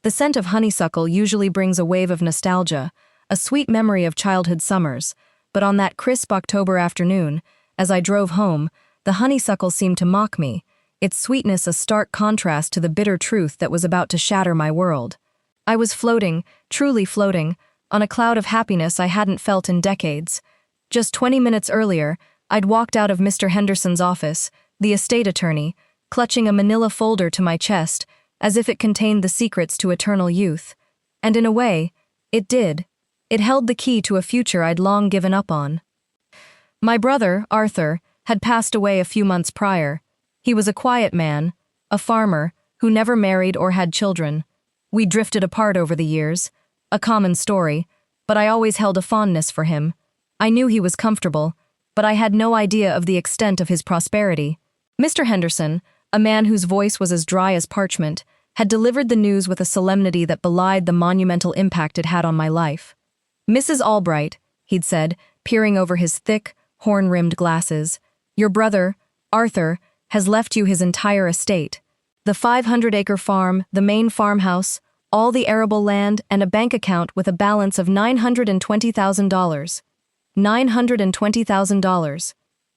The scent of honeysuckle usually brings a wave of nostalgia, a sweet memory of childhood summers, but on that crisp October afternoon, as I drove home, the honeysuckle seemed to mock me, its sweetness a stark contrast to the bitter truth that was about to shatter my world. I was floating, truly floating, on a cloud of happiness I hadn't felt in decades. Just 20 minutes earlier, I'd walked out of Mr. Henderson's office, the estate attorney, clutching a manila folder to my chest, as if it contained the secrets to eternal youth. And in a way, it did. It held the key to a future I'd long given up on. My brother, Arthur, had passed away a few months prior. He was a quiet man, a farmer, who never married or had children. We drifted apart over the years, a common story, but I always held a fondness for him. I knew he was comfortable, but I had no idea of the extent of his prosperity. Mr. Henderson, a man whose voice was as dry as parchment, had delivered the news with a solemnity that belied the monumental impact it had on my life. "Mrs. Albright," he'd said, peering over his thick, horn-rimmed glasses, "your brother, Arthur, has left you his entire estate. The 500-acre farm, the main farmhouse, all the arable land, and a bank account with a balance of $920,000. $920,000.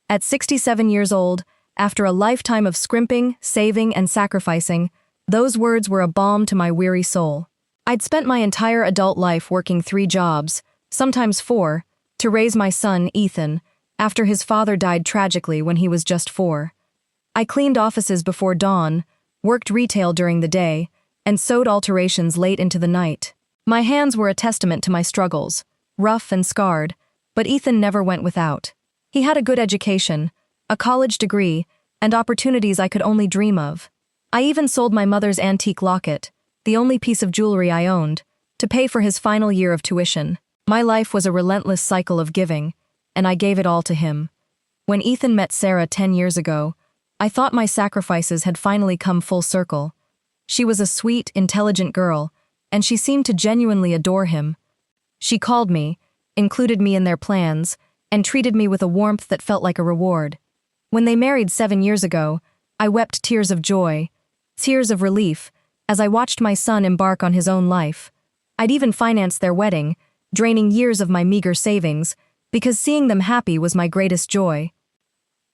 At 67 years old, after a lifetime of scrimping, saving, and sacrificing, those words were a balm to my weary soul. I'd spent my entire adult life working 3 jobs, sometimes 4, to raise my son, Ethan, after his father died tragically when he was just 4. I cleaned offices before dawn, worked retail during the day, and sewed alterations late into the night. My hands were a testament to my struggles, rough and scarred, but Ethan never went without. He had a good education, a college degree, and opportunities I could only dream of. I even sold my mother's antique locket, the only piece of jewelry I owned, to pay for his final year of tuition. My life was a relentless cycle of giving, and I gave it all to him. When Ethan met Sarah 10 years ago, I thought my sacrifices had finally come full circle. She was a sweet, intelligent girl, and she seemed to genuinely adore him. She called me, included me in their plans, and treated me with a warmth that felt like a reward. When they married 7 years ago, I wept tears of joy, tears of relief, as I watched my son embark on his own life. I'd even financed their wedding, draining years of my meager savings, because seeing them happy was my greatest joy.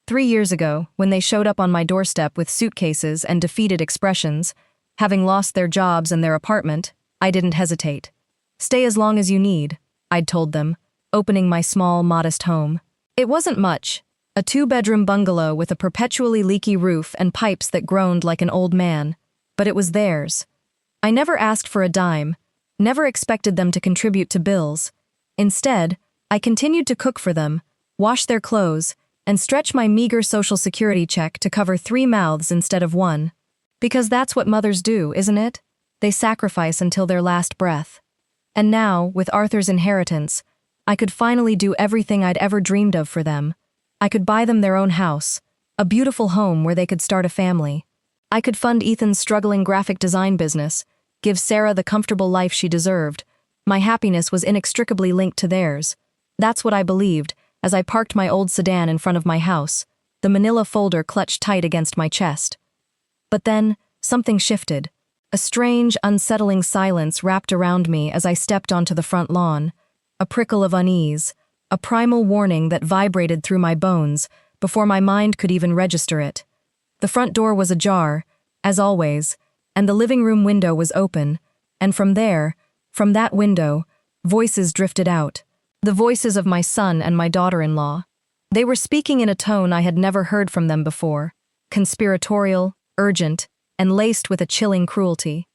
3 years ago, when they showed up on my doorstep with suitcases and defeated expressions, having lost their jobs and their apartment, I didn't hesitate. "Stay as long as you need," I'd told them, opening my small, modest home. It wasn't much, a 2-bedroom bungalow with a perpetually leaky roof and pipes that groaned like an old man, but it was theirs. I never asked for a dime, never expected them to contribute to bills. Instead, I continued to cook for them, wash their clothes, and stretch my meager Social Security check to cover 3 mouths instead of 1. Because that's what mothers do, isn't it? They sacrifice until their last breath. And now, with Arthur's inheritance, I could finally do everything I'd ever dreamed of for them. I could buy them their own house, a beautiful home where they could start a family. I could fund Ethan's struggling graphic design business, give Sarah the comfortable life she deserved. My happiness was inextricably linked to theirs. That's what I believed, as I parked my old sedan in front of my house, the manila folder clutched tight against my chest. But then, something shifted. A strange, unsettling silence wrapped around me as I stepped onto the front lawn, a prickle of unease, a primal warning that vibrated through my bones before my mind could even register it. The front door was ajar, as always, and the living room window was open, and from that window, voices drifted out, the voices of my son and my daughter-in-law. They were speaking in a tone I had never heard from them before, conspiratorial, urgent, and laced with a chilling cruelty.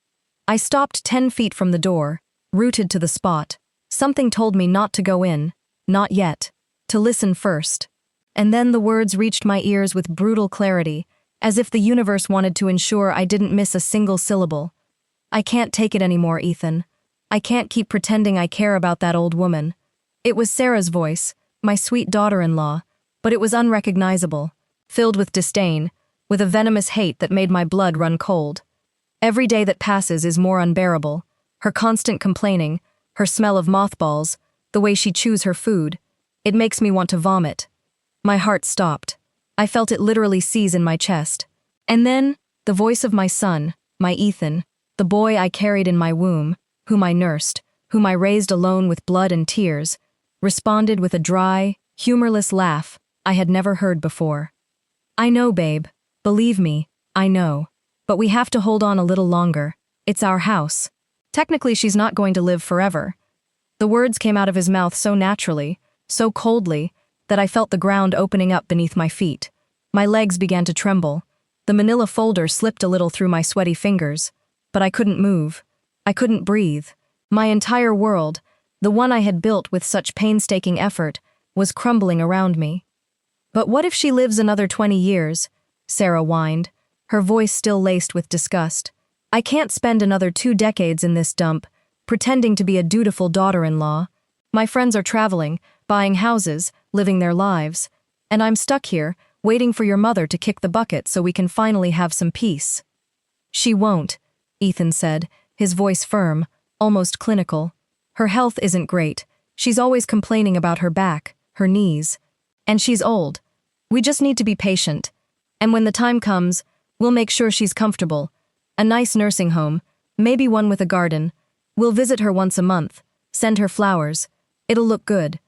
I stopped 10 feet from the door, rooted to the spot. Something told me not to go in, not yet, to listen first. And then the words reached my ears with brutal clarity, as if the universe wanted to ensure I didn't miss a single syllable. "I can't take it anymore, Ethan. I can't keep pretending I care about that old woman." It was Sarah's voice, my sweet daughter-in-law, but it was unrecognizable, filled with disdain, with a venomous hate that made my blood run cold. Every day that passes is more unbearable. Her constant complaining, her smell of mothballs, the way she chews her food. It makes me want to vomit. My heart stopped. I felt it literally seize in my chest. And then, the voice of my son, my Ethan, the boy I carried in my womb, whom I nursed, whom I raised alone with blood and tears, responded with a dry, humorless laugh I had never heard before. "I know, babe. Believe me, I know. But we have to hold on a little longer. It's our house. Technically, she's not going to live forever." The words came out of his mouth so naturally, so coldly, that I felt the ground opening up beneath my feet. My legs began to tremble. The manila folder slipped a little through my sweaty fingers, but I couldn't move. I couldn't breathe. My entire world, the one I had built with such painstaking effort, was crumbling around me. "But what if she lives another 20 years?" Sarah whined, her voice still laced with disgust. "I can't spend another 2 decades in this dump, pretending to be a dutiful daughter-in-law. My friends are traveling, buying houses, living their lives, and I'm stuck here, waiting for your mother to kick the bucket so we can finally have some peace." "She won't," Ethan said, his voice firm, almost clinical. "Her health isn't great. She's always complaining about her back, her knees. And she's old. We just need to be patient. And when the time comes, we'll make sure she's comfortable. A nice nursing home, maybe one with a garden. We'll visit her once a month, send her flowers. It'll look good."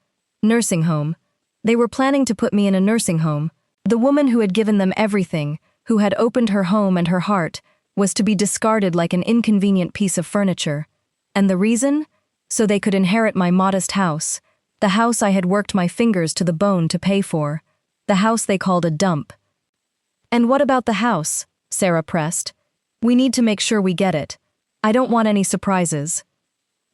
Nursing home. They were planning to put me in a nursing home. The woman who had given them everything, who had opened her home and her heart, was to be discarded like an inconvenient piece of furniture. And the reason? So they could inherit my modest house, the house I had worked my fingers to the bone to pay for, the house they called a dump. "And what about the house?" Sarah pressed. "We need to make sure we get it. I don't want any surprises."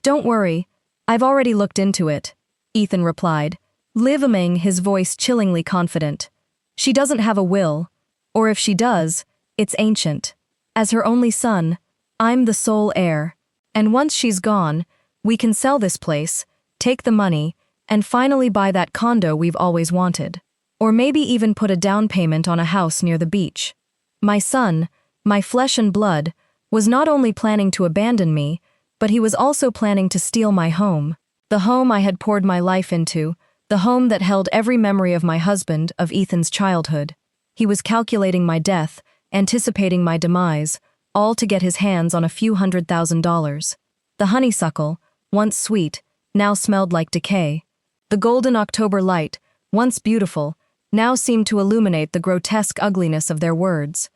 "Don't worry, I've already looked into it," Ethan replied, living his voice chillingly confident. "She doesn't have a will, or if she does, it's ancient. As her only son, I'm the sole heir, and once she's gone, we can sell this place, take the money, and finally buy that condo we've always wanted. Or maybe even put a down payment on a house near the beach." My son, my flesh and blood, was not only planning to abandon me, but he was also planning to steal my home. The home I had poured my life into, the home that held every memory of my husband, of Ethan's childhood. He was calculating my death, anticipating my demise, all to get his hands on a few $100,000. The honeysuckle, once sweet, now smelled like decay. The golden October light, once beautiful, now seemed to illuminate the grotesque ugliness of their words.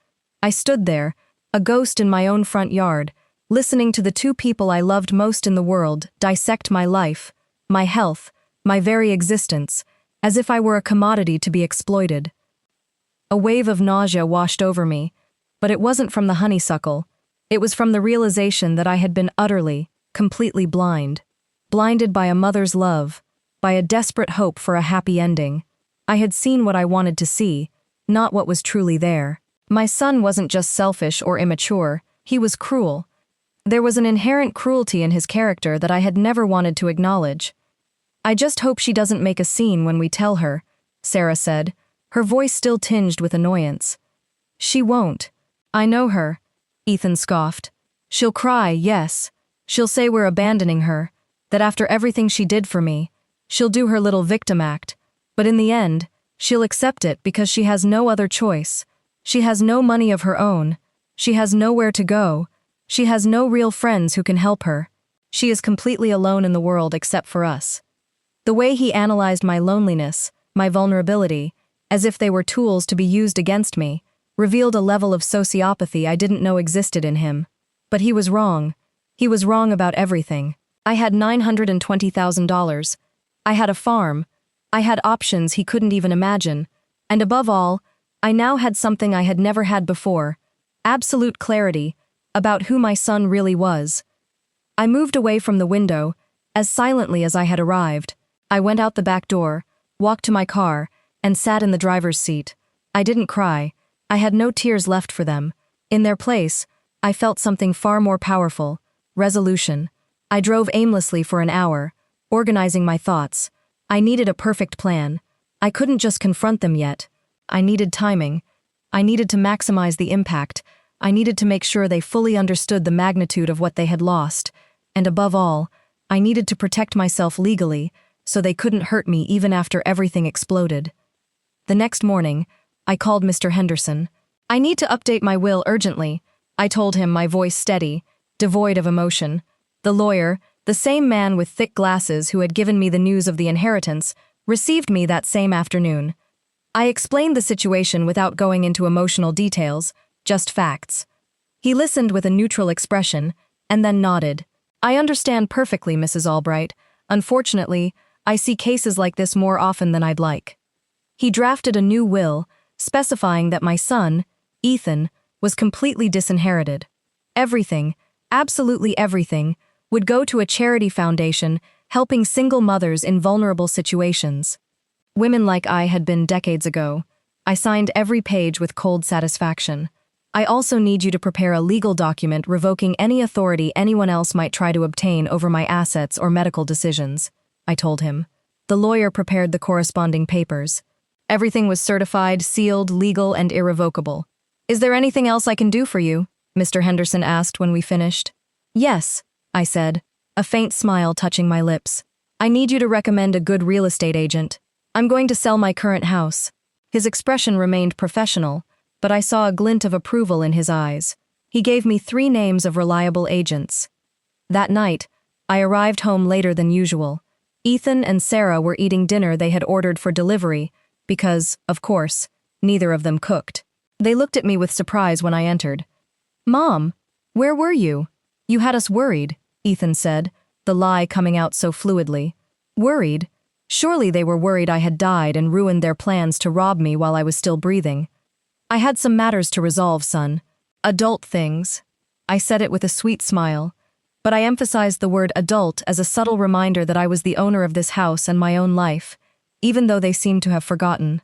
I stood there, a ghost in my own front yard, listening to the 2 people I loved most in the world dissect my life, my health, my very existence, as if I were a commodity to be exploited. A wave of nausea washed over me, but it wasn't from the honeysuckle. It was from the realization that I had been utterly, completely blind. Blinded by a mother's love, by a desperate hope for a happy ending. I had seen what I wanted to see, not what was truly there. My son wasn't just selfish or immature, he was cruel. There was an inherent cruelty in his character that I had never wanted to acknowledge. "I just hope she doesn't make a scene when we tell her," Sarah said, her voice still tinged with annoyance. "She won't. I know her," Ethan scoffed. "She'll cry, yes. She'll say we're abandoning her, that after everything she did for me, she'll do her little victim act, but in the end, she'll accept it because she has no other choice. She has no money of her own. She has nowhere to go. She has no real friends who can help her. She is completely alone in the world except for us." The way he analyzed my loneliness, my vulnerability, as if they were tools to be used against me, revealed a level of sociopathy I didn't know existed in him. But he was wrong. He was wrong about everything. I had $920,000. I had a farm. I had options he couldn't even imagine. And above all, I now had something I had never had before, absolute clarity about who my son really was. I moved away from the window, as silently as I had arrived. I went out the back door, walked to my car, and sat in the driver's seat. I didn't cry. I had no tears left for them. In their place, I felt something far more powerful, resolution. I drove aimlessly for an hour, organizing my thoughts. I needed a perfect plan. I couldn't just confront them yet. I needed timing. I needed to maximize the impact. I needed to make sure they fully understood the magnitude of what they had lost. And above all, I needed to protect myself legally, so they couldn't hurt me even after everything exploded. The next morning, I called Mr. Henderson. "I need to update my will urgently," I told him, my voice steady, devoid of emotion. The lawyer, the same man with thick glasses who had given me the news of the inheritance, received me that same afternoon. I explained the situation without going into emotional details, just facts. He listened with a neutral expression, and then nodded. I understand perfectly, Mrs. Albright. Unfortunately, I see cases like this more often than I'd like. He drafted a new will, specifying that my son, Ethan, was completely disinherited. Everything, absolutely everything, would go to a charity foundation helping single mothers in vulnerable situations. Women like I had been decades ago. I signed every page with cold satisfaction. I also need you to prepare a legal document revoking any authority anyone else might try to obtain over my assets or medical decisions, I told him. The lawyer prepared the corresponding papers. Everything was certified, sealed, legal, and irrevocable. Is there anything else I can do for you? Mr. Henderson asked when we finished. Yes, I said, a faint smile touching my lips. I need you to recommend a good real estate agent. I'm going to sell my current house. His expression remained professional, but I saw a glint of approval in his eyes. He gave me 3 names of reliable agents. That night, I arrived home later than usual. Ethan and Sarah were eating dinner they had ordered for delivery because, of course, neither of them cooked. They looked at me with surprise when I entered. Mom, where were you? You had us worried, Ethan said, the lie coming out so fluidly. Worried? Surely they were worried I had died and ruined their plans to rob me while I was still breathing. I had some matters to resolve, son. Adult things. I said it with a sweet smile, but I emphasized the word adult as a subtle reminder that I was the owner of this house and my own life, even though they seemed to have forgotten.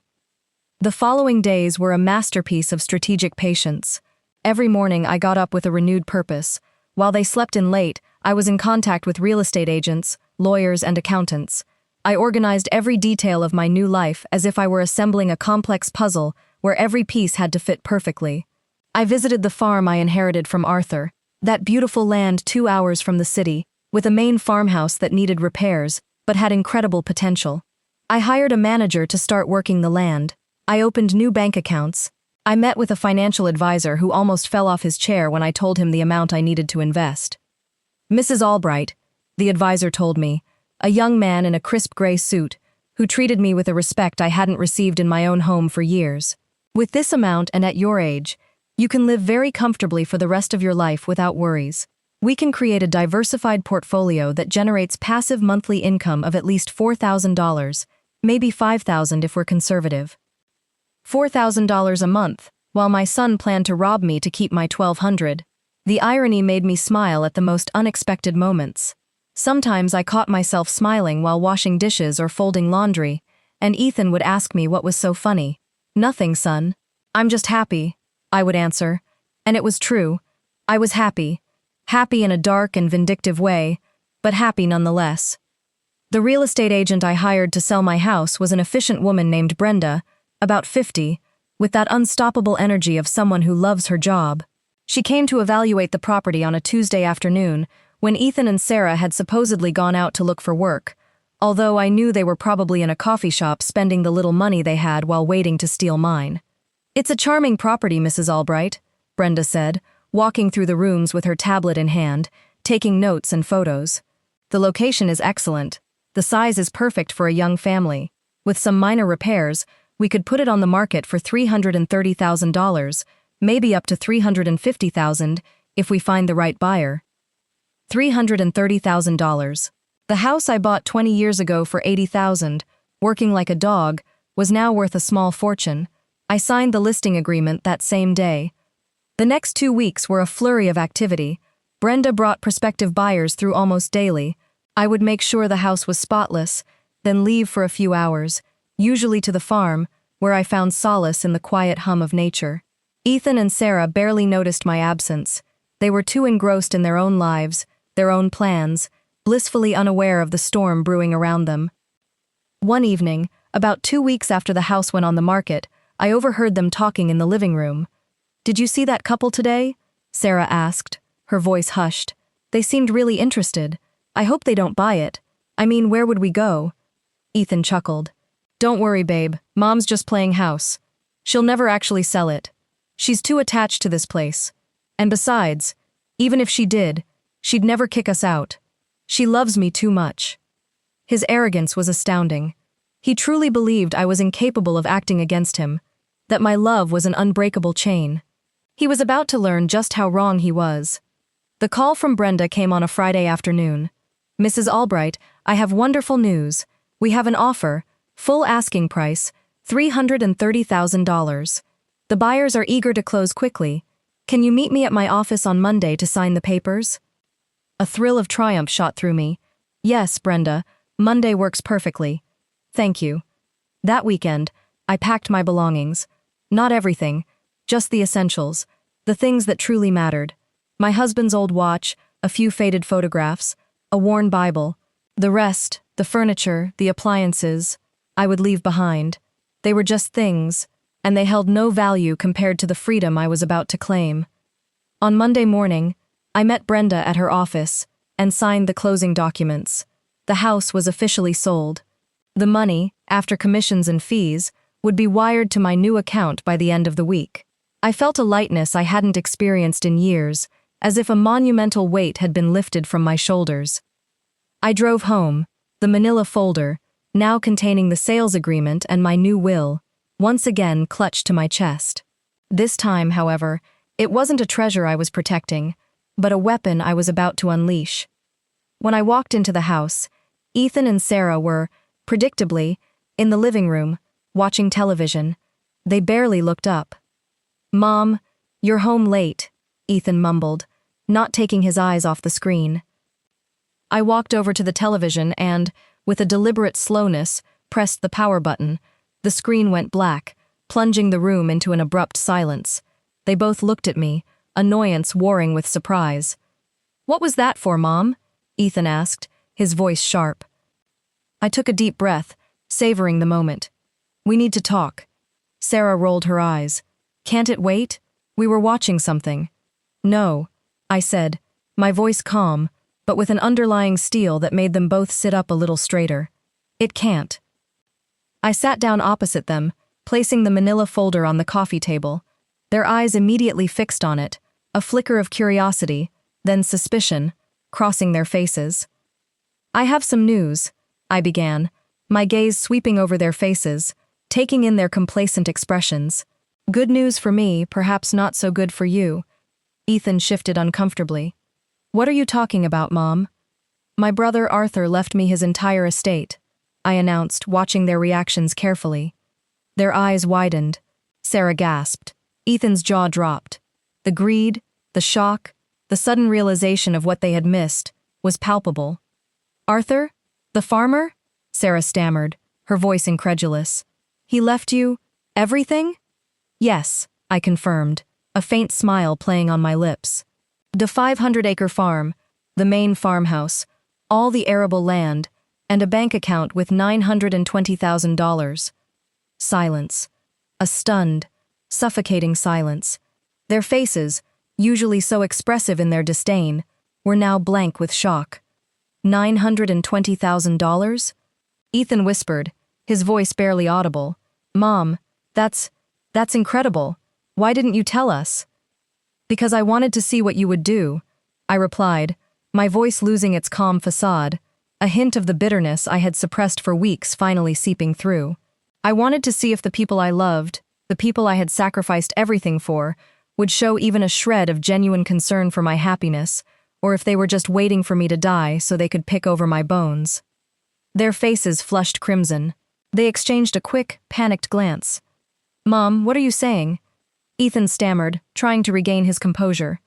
The following days were a masterpiece of strategic patience. Every morning I got up with a renewed purpose. While they slept in late, I was in contact with real estate agents, lawyers, and accountants. I organized every detail of my new life as if I were assembling a complex puzzle where every piece had to fit perfectly. I visited the farm I inherited from Arthur, that beautiful land 2 hours from the city, with a main farmhouse that needed repairs, but had incredible potential. I hired a manager to start working the land. I opened new bank accounts. I met with a financial advisor who almost fell off his chair when I told him the amount I needed to invest. Mrs. Albright, the advisor told me, a young man in a crisp gray suit, who treated me with a respect I hadn't received in my own home for years. With this amount and at your age, you can live very comfortably for the rest of your life without worries. We can create a diversified portfolio that generates passive monthly income of at least $4,000, maybe $5,000 if we're conservative. $4,000 a month, while my son planned to rob me to keep my $1,200. The irony made me smile at the most unexpected moments. Sometimes I caught myself smiling while washing dishes or folding laundry, and Ethan would ask me what was so funny. Nothing, son. I'm just happy, I would answer. And it was true. I was happy. Happy in a dark and vindictive way, but happy nonetheless. The real estate agent I hired to sell my house was an efficient woman named Brenda, about 50, with that unstoppable energy of someone who loves her job. She came to evaluate the property on a Tuesday afternoon when Ethan and Sarah had supposedly gone out to look for work, although I knew they were probably in a coffee shop spending the little money they had while waiting to steal mine. It's a charming property, Mrs. Albright, Brenda said, walking through the rooms with her tablet in hand, taking notes and photos. The location is excellent. The size is perfect for a young family. With some minor repairs, we could put it on the market for $330,000, maybe up to $350,000 if we find the right buyer. $330,000. The house I bought 20 years ago for $80,000, working like a dog, was now worth a small fortune. I signed the listing agreement that same day. The next 2 weeks were a flurry of activity. Brenda brought prospective buyers through almost daily. I would make sure the house was spotless, then leave for a few hours, usually to the farm, where I found solace in the quiet hum of nature. Ethan and Sarah barely noticed my absence. They were too engrossed in their own lives, their own plans, blissfully unaware of the storm brewing around them. One evening, about 2 weeks after the house went on the market, I overheard them talking in the living room. "Did you see that couple today?" Sarah asked, her voice hushed. "They seemed really interested. I hope they don't buy it. I mean, where would we go?" Ethan chuckled. "Don't worry, babe. Mom's just playing house. She'll never actually sell it. She's too attached to this place. And besides, even if she did, She'd never kick us out. She loves me too much. His arrogance was astounding. He truly believed I was incapable of acting against him, that my love was an unbreakable chain. He was about to learn just how wrong he was. The call from Brenda came on a Friday afternoon. "Mrs. Albright, I have wonderful news. We have an offer, full asking price, $330,000. The buyers are eager to close quickly. Can you meet me at my office on Monday to sign the papers?" A thrill of triumph shot through me. "Yes, Brenda, Monday works perfectly. Thank you." That weekend, I packed my belongings. Not everything, just the essentials, the things that truly mattered. My husband's old watch, a few faded photographs, a worn Bible. The rest, the furniture, the appliances, I would leave behind. They were just things, and they held no value compared to the freedom I was about to claim. On Monday morning, I met Brenda at her office and signed the closing documents. The house was officially sold. The money, after commissions and fees, would be wired to my new account by the end of the week. I felt a lightness I hadn't experienced in years, as if a monumental weight had been lifted from my shoulders. I drove home, the manila folder, now containing the sales agreement and my new will, once again clutched to my chest. This time, however, it wasn't a treasure I was protecting, but a weapon I was about to unleash. When I walked into the house, Ethan and Sarah were, predictably, in the living room, watching television. They barely looked up. "Mom, you're home late," Ethan mumbled, not taking his eyes off the screen. I walked over to the television and, with a deliberate slowness, pressed the power button. The screen went black, plunging the room into an abrupt silence. They both looked at me, annoyance warring with surprise. "What was that for, Mom?" Ethan asked, his voice sharp. I took a deep breath, savoring the moment. "We need to talk." Sarah rolled her eyes. "Can't it wait? We were watching something." "No," I said, my voice calm, but with an underlying steel that made them both sit up a little straighter. "It can't." I sat down opposite them, placing the manila folder on the coffee table. Their eyes immediately fixed on it, a flicker of curiosity, then suspicion, crossing their faces. "I have some news," I began, my gaze sweeping over their faces, taking in their complacent expressions. "Good news for me, perhaps not so good for you." Ethan shifted uncomfortably. "What are you talking about, Mom?" "My brother Arthur left me his entire estate," I announced, watching their reactions carefully. Their eyes widened. Sarah gasped. Ethan's jaw dropped. The greed, the shock, the sudden realization of what they had missed was palpable. "Arthur? The farmer?" Sarah stammered, her voice incredulous. "He left you everything?" "Yes," I confirmed, a faint smile playing on my lips. "The 500-acre farm, the main farmhouse, all the arable land, and a bank account with $920,000. Silence. A stunned, suffocating silence. Their faces, usually so expressive in their disdain, were now blank with shock. $920,000? Ethan whispered, his voice barely audible. "Mom, that's incredible. Why didn't you tell us?" "Because I wanted to see what you would do," I replied, my voice losing its calm facade, a hint of the bitterness I had suppressed for weeks finally seeping through. I wanted to see if the people I loved, the people I had sacrificed everything for, would show even a shred of genuine concern for my happiness, or if they were just waiting for me to die so they could pick over my bones. Their faces flushed crimson. They exchanged a quick, panicked glance. "Mom, what are you saying?" Ethan stammered, trying to regain his composure.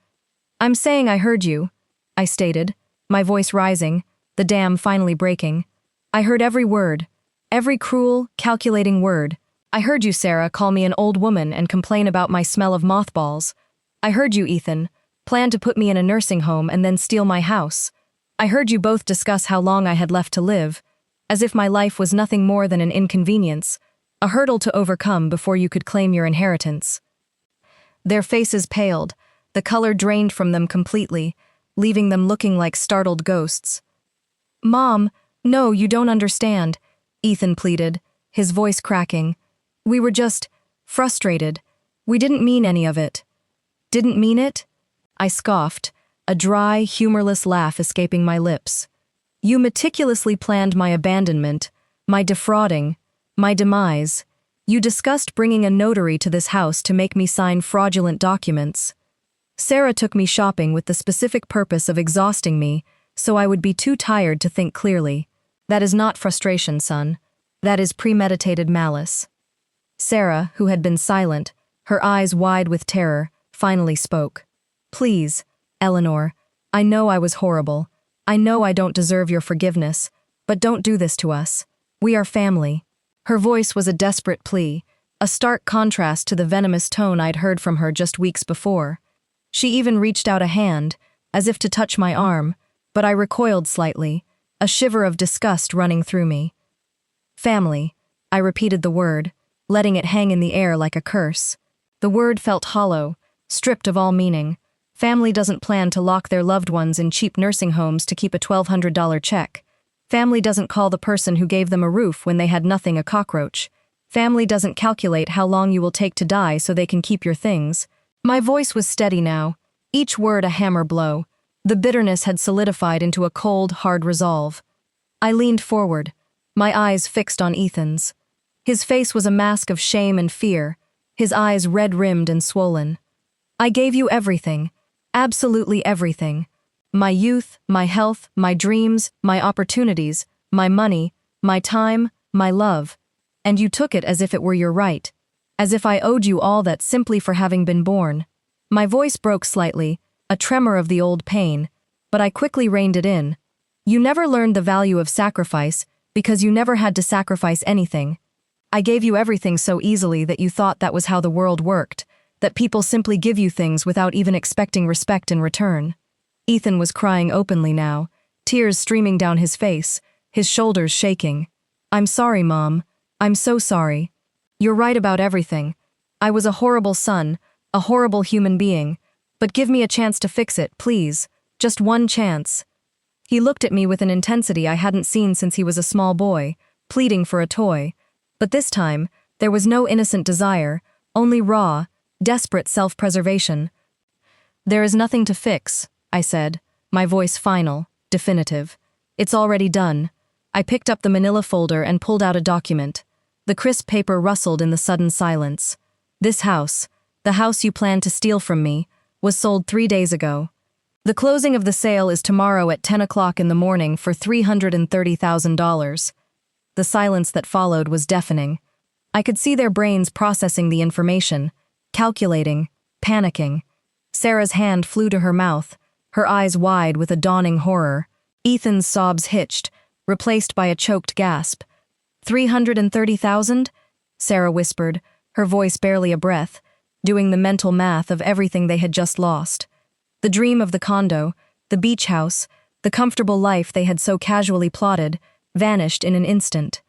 "I'm saying I heard you," I stated, my voice rising, the dam finally breaking. "I heard every word, every cruel, calculating word. I heard you, Sarah, call me an old woman and complain about my smell of mothballs. I heard you, Ethan, plan to put me in a nursing home and then steal my house. I heard you both discuss how long I had left to live, as if my life was nothing more than an inconvenience, a hurdle to overcome before you could claim your inheritance." Their faces paled, the color drained from them completely, leaving them looking like startled ghosts. "Mom, no, you don't understand," Ethan pleaded, his voice cracking. "We were just frustrated. We didn't mean any of it." "Didn't mean it?" I scoffed, a dry, humorless laugh escaping my lips. You meticulously planned my abandonment, my defrauding, my demise. You discussed bringing a notary to this house to make me sign fraudulent documents. Sarah took me shopping with the specific purpose of exhausting me, so I would be too tired to think clearly. That is not frustration, son. That is premeditated malice. Sarah, who had been silent, her eyes wide with terror, finally spoke. Please, Eleanor, I know I was horrible. I know I don't deserve your forgiveness, but don't do this to us. We are family. Her voice was a desperate plea, a stark contrast to the venomous tone I'd heard from her just weeks before. She even reached out a hand, as if to touch my arm, but I recoiled slightly, a shiver of disgust running through me. Family. I repeated the word, letting it hang in the air like a curse. The word felt hollow, stripped of all meaning. Family doesn't plan to lock their loved ones in cheap nursing homes to keep a $1,200 check. Family doesn't call the person who gave them a roof when they had nothing a cockroach. Family doesn't calculate how long you will take to die so they can keep your things. My voice was steady now, each word a hammer blow. The bitterness had solidified into a cold, hard resolve. I leaned forward, my eyes fixed on Ethan's. His face was a mask of shame and fear, his eyes red-rimmed and swollen. I gave you everything, absolutely everything. My youth, my health, my dreams, my opportunities, my money, my time, my love. And you took it as if it were your right, as if I owed you all that simply for having been born. My voice broke slightly, a tremor of the old pain, but I quickly reined it in. You never learned the value of sacrifice because you never had to sacrifice anything. I gave you everything so easily that you thought that was how the world worked, that people simply give you things without even expecting respect in return. Ethan was crying openly now, tears streaming down his face, his shoulders shaking. I'm sorry, Mom. I'm so sorry. You're right about everything. I was a horrible son, a horrible human being, but give me a chance to fix it, please. Just one chance. He looked at me with an intensity I hadn't seen since he was a small boy, pleading for a toy. But this time, there was no innocent desire, only raw, desperate self-preservation. There is nothing to fix, I said, my voice final, definitive. It's already done. I picked up the manila folder and pulled out a document. The crisp paper rustled in the sudden silence. This house, the house you planned to steal from me, was sold 3 days ago. The closing of the sale is tomorrow at 10 o'clock in the morning for $330,000. The silence that followed was deafening. I could see their brains processing the information, calculating, panicking. Sarah's hand flew to her mouth, her eyes wide with a dawning horror. Ethan's sobs hitched, replaced by a choked gasp. 330,000? Sarah whispered, her voice barely a breath, doing the mental math of everything they had just lost. The dream of the condo, the beach house, the comfortable life they had so casually plotted, vanished in an instant.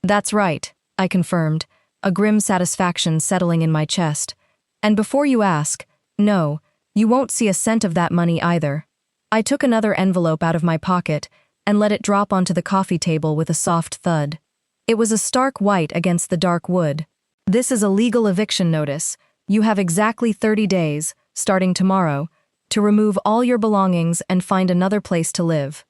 That's right, I confirmed, a grim satisfaction settling in my chest. And before you ask, no, you won't see a cent of that money either. I took another envelope out of my pocket and let it drop onto the coffee table with a soft thud. It was a stark white against the dark wood. This is a legal eviction notice. You have exactly 30 days, starting tomorrow, to remove all your belongings and find another place to live.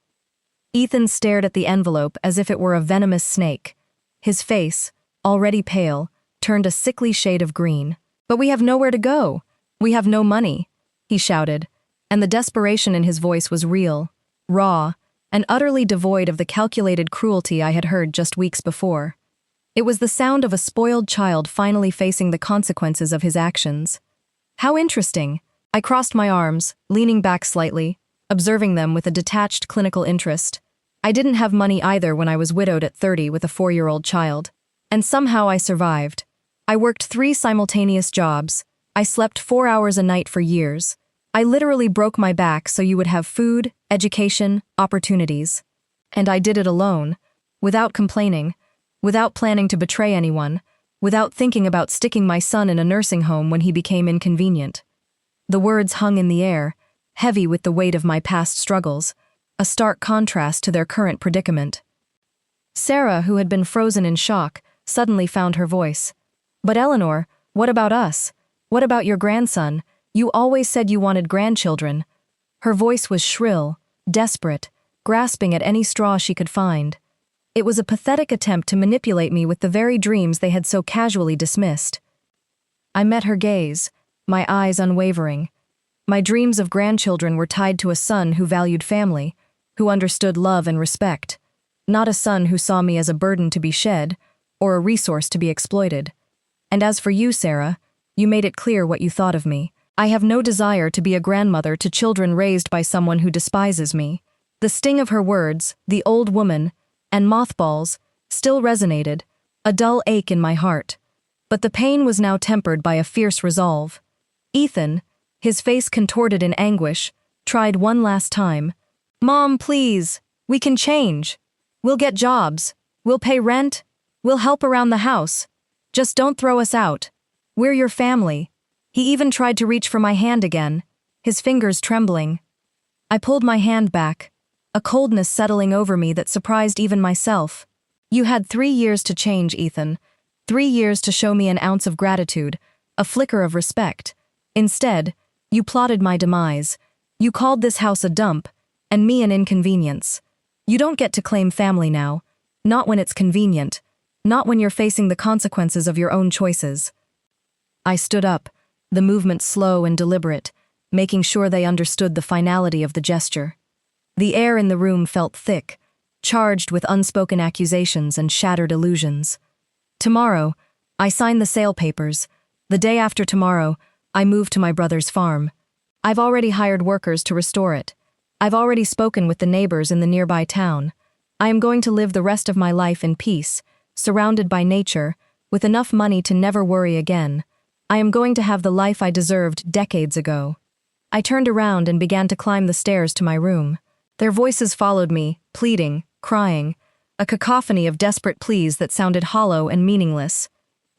Ethan stared at the envelope as if it were a venomous snake. His face, already pale, turned a sickly shade of green. But we have nowhere to go. We have no money, he shouted, and the desperation in his voice was real, raw, and utterly devoid of the calculated cruelty I had heard just weeks before. It was the sound of a spoiled child finally facing the consequences of his actions. How interesting. I crossed my arms, leaning back slightly, observing them with a detached clinical interest. I didn't have money either when I was widowed at 30 with a 4-year-old child. And somehow I survived. I worked 3 simultaneous jobs. I slept 4 hours a night for years. I literally broke my back so you would have food, education, opportunities. And I did it alone, without complaining, without planning to betray anyone, without thinking about sticking my son in a nursing home when he became inconvenient. The words hung in the air, heavy with the weight of my past struggles, a stark contrast to their current predicament. Sarah, who had been frozen in shock, suddenly found her voice. But Eleanor, what about us? What about your grandson? You always said you wanted grandchildren. Her voice was shrill, desperate, grasping at any straw she could find. It was a pathetic attempt to manipulate me with the very dreams they had so casually dismissed. I met her gaze, my eyes unwavering. My dreams of grandchildren were tied to a son who valued family, who understood love and respect, not a son who saw me as a burden to be shed or a resource to be exploited. And as for you, Sarah, you made it clear what you thought of me. I have no desire to be a grandmother to children raised by someone who despises me. The sting of her words, the old woman, and mothballs, still resonated, a dull ache in my heart. But the pain was now tempered by a fierce resolve. Ethan, his face contorted in anguish, tried one last time. "Mom, please, we can change. We'll get jobs. We'll pay rent. We'll help around the house. Just don't throw us out. We're your family." He even tried to reach for my hand again, his fingers trembling. I pulled my hand back, a coldness settling over me that surprised even myself. "You had 3 years to change, Ethan. 3 years to show me an ounce of gratitude, a flicker of respect. Instead, you plotted my demise. You called this house a dump, and me an inconvenience. You don't get to claim family now, not when it's convenient, not when you're facing the consequences of your own choices." I stood up, the movement slow and deliberate, making sure they understood the finality of the gesture. The air in the room felt thick, charged with unspoken accusations and shattered illusions. Tomorrow, I sign the sale papers. The day after tomorrow, I move to my brother's farm. I've already hired workers to restore it. I've already spoken with the neighbors in the nearby town. I am going to live the rest of my life in peace, surrounded by nature, with enough money to never worry again. I am going to have the life I deserved decades ago. I turned around and began to climb the stairs to my room. Their voices followed me, pleading, crying, a cacophony of desperate pleas that sounded hollow and meaningless.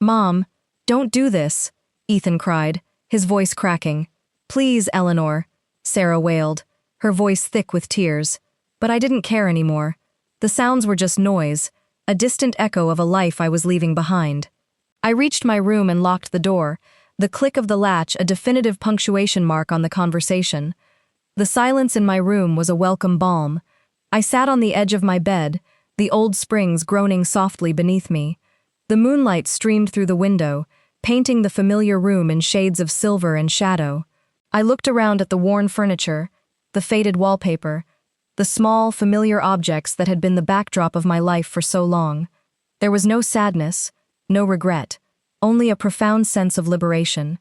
"Mom, don't do this," Ethan cried, his voice cracking. "Please, Eleanor," Sarah wailed, her voice thick with tears. But I didn't care anymore. The sounds were just noise, a distant echo of a life I was leaving behind. I reached my room and locked the door, the click of the latch a definitive punctuation mark on the conversation. The silence in my room was a welcome balm. I sat on the edge of my bed, the old springs groaning softly beneath me. The moonlight streamed through the window, painting the familiar room in shades of silver and shadow. I looked around at the worn furniture, the faded wallpaper, the small, familiar objects that had been the backdrop of my life for so long. There was no sadness, no regret, only a profound sense of liberation.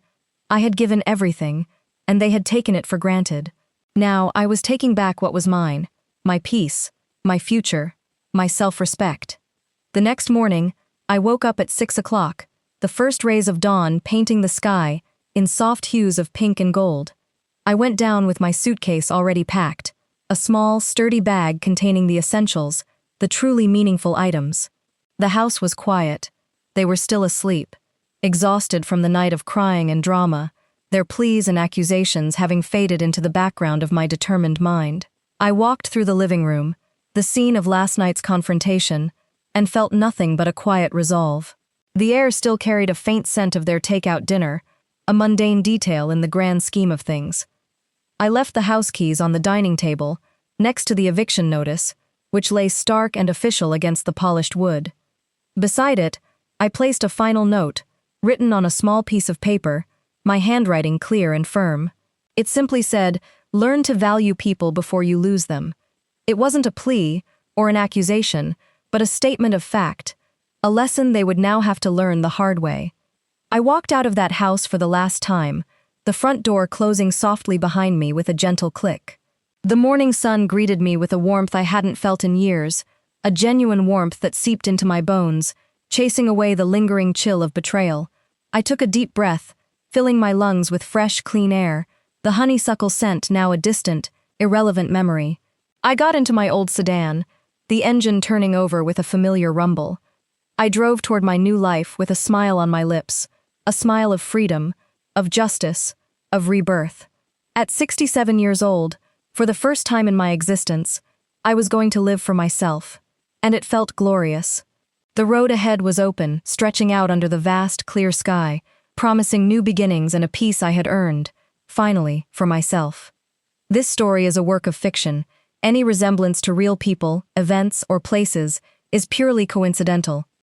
I had given everything, and they had taken it for granted. Now I was taking back what was mine, my peace, my future, my self-respect. The next morning, I woke up at 6 o'clock, the first rays of dawn painting the sky in soft hues of pink and gold. I went down with my suitcase already packed, a small, sturdy bag containing the essentials, the truly meaningful items. The house was quiet. They were still asleep, exhausted from the night of crying and drama, their pleas and accusations having faded into the background of my determined mind. I walked through the living room, the scene of last night's confrontation, and felt nothing but a quiet resolve. The air still carried a faint scent of their takeout dinner, a mundane detail in the grand scheme of things. I left the house keys on the dining table, next to the eviction notice, which lay stark and official against the polished wood. Beside it, I placed a final note, written on a small piece of paper, my handwriting clear and firm. It simply said, "Learn to value people before you lose them." It wasn't a plea or an accusation, but a statement of fact, a lesson they would now have to learn the hard way. I walked out of that house for the last time, the front door closing softly behind me with a gentle click. The morning sun greeted me with a warmth I hadn't felt in years, a genuine warmth that seeped into my bones, chasing away the lingering chill of betrayal. I took a deep breath, filling my lungs with fresh, clean air, the honeysuckle scent now a distant, irrelevant memory. I got into my old sedan, the engine turning over with a familiar rumble. I drove toward my new life with a smile on my lips, a smile of freedom, of justice, of rebirth. At 67 years old, for the first time in my existence, I was going to live for myself, and it felt glorious. The road ahead was open, stretching out under the vast, clear sky, promising new beginnings and a peace I had earned, finally, for myself. This story is a work of fiction. Any resemblance to real people, events, or places is purely coincidental.